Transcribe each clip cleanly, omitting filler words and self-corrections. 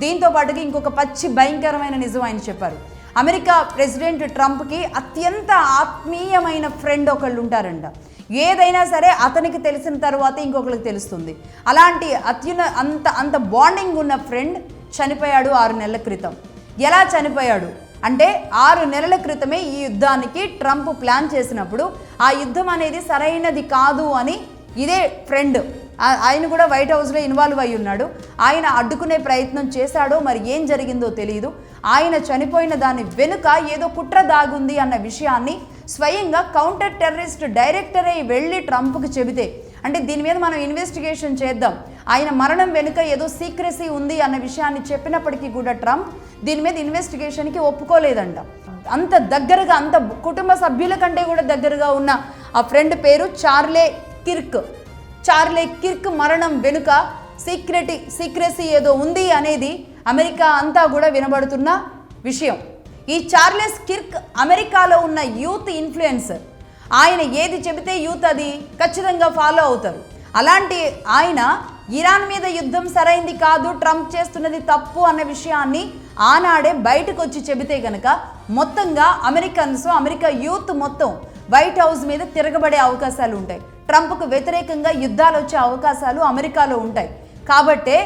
దీంతో పాటుగా ఇంకొక పచ్చి భయంకరమైన నిజం ఆయన చెప్పారు. అమెరికా ప్రెసిడెంట్ ట్రంప్కి అత్యంత ఆత్మీయమైన ఫ్రెండ్ ఒకళ్ళు ఉంటారంట. ఏదైనా సరే అతనికి తెలిసిన తర్వాత ఇంకొకరికి తెలుస్తుంది. అలాంటి అంత బాండింగ్ ఉన్న ఫ్రెండ్ చనిపోయాడు 6 నెలల క్రితం. ఎలా చనిపోయాడు అంటే 6 నెలల క్రితమే ఈ యుద్ధానికి ట్రంప్ ప్లాన్ చేసినప్పుడు ఆ యుద్ధం అనేది సరైనది కాదు అని ఇదే ఫ్రెండ్, ఆయన కూడా వైట్ హౌస్లో ఇన్వాల్వ్ అయి ఉన్నాడు. ఆయన అడ్డుకునే ప్రయత్నం చేశాడో మరి ఏం జరిగిందో తెలియదు. ఆయన చనిపోయిన దాని వెనుక ఏదో కుట్ర దాగుంది అన్న విషయాన్ని స్వయంగా కౌంటర్ టెర్రరిస్ట్ డైరెక్టరే వెళ్ళి ట్రంప్కి చెబితే, అంటే దీని మీద మనం ఇన్వెస్టిగేషన్ చేద్దాం, ఆయన మరణం వెనుక ఏదో సీక్రెసీ ఉంది అన్న విషయాన్ని చెప్పినప్పటికీ కూడా ట్రంప్ దీని మీద ఇన్వెస్టిగేషన్కి ఒప్పుకోలేదంట. అంత దగ్గరగా, అంత కుటుంబ సభ్యుల కంటే కూడా దగ్గరగా ఉన్న ఆ ఫ్రెండ్ పేరు చార్లే కిర్క్ మరణం వెనుక సీక్రెసీ ఏదో ఉంది అనేది అమెరికా అంతా కూడా వినబడుతున్న విషయం. ఈ చార్లెస్ కిర్క్ అమెరికాలో ఉన్న యూత్ ఇన్ఫ్లుయెన్సర్. ఆయన ఏది చెబితే యూత్ అది ఖచ్చితంగా ఫాలో అవుతారు. అలాంటి ఆయన ఇరాన్ మీద యుద్ధం సరైంది కాదు, ట్రంప్ చేస్తున్నది తప్పు అన్న విషయాన్ని ఆనాడే బయటకు వచ్చి చెబితే కనుక మొత్తంగా అమెరికా యూత్ మొత్తం వైట్ హౌస్ మీద తిరగబడే అవకాశాలు ఉంటాయి. ట్రంప్కు వ్యతిరేకంగా యుద్ధాలు వచ్చే అవకాశాలు అమెరికాలో ఉంటాయి. కాబట్టే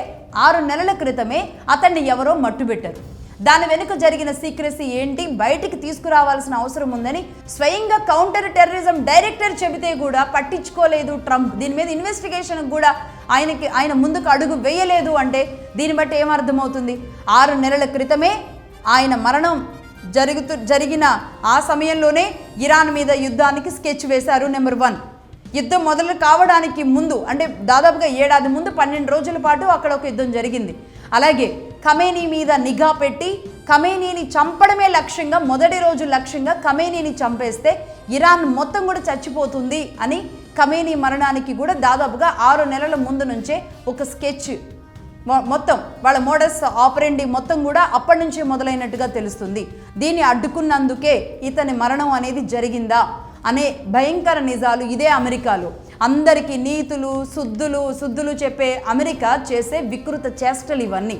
6 నెలల క్రితమే అతన్ని ఎవరో మట్టుబెట్టారు. దాని వెనుక జరిగిన సీక్రెసీ ఏంటి బయటికి తీసుకురావాల్సిన అవసరం ఉందని స్వయంగా కౌంటర్ టెర్రరిజం డైరెక్టర్ చెబితే కూడా పట్టించుకోలేదు ట్రంప్. దీని మీద ఇన్వెస్టిగేషన్ కూడా ఆయన ముందుకు అడుగు వేయలేదు. అంటే దీన్ని బట్టి ఏమర్థమవుతుంది? 6 నెలల క్రితమే ఆయన మరణం జరిగిన ఆ సమయంలోనే ఇరాన్ మీద యుద్ధానికి స్కెచ్ వేశారు. నెంబర్ 1, యుద్ధం మొదలు కావడానికి ముందు, అంటే దాదాపుగా 7 ఏడాది ముందు 12 రోజుల పాటు అక్కడ ఒక యుద్ధం జరిగింది. అలాగే ఖమేనీ మీద నిఘా పెట్టి ఖమేనీని చంపడమే లక్ష్యంగా, మొదటి రోజు లక్ష్యంగా ఖమేనీని చంపేస్తే ఇరాన్ మొత్తం కూడా చచ్చిపోతుంది అని ఖమేనీ మరణానికి కూడా దాదాపుగా 6 నెలల ముందు నుంచే ఒక స్కెచ్, మొత్తం వాళ్ళ మోడస్ ఆపరెండి మొత్తం కూడా అప్పటి నుంచే మొదలైనట్టుగా తెలుస్తుంది. దీన్ని అడ్డుకున్నందుకే ఇతని మరణం అనేది జరిగిందా అనే భయంకర నిజాలు ఇదే అమెరికాలో. అందరికీ నీతులు శుద్ధులు చెప్పే అమెరికా చేసే వికృత చేష్టలు ఇవన్నీ.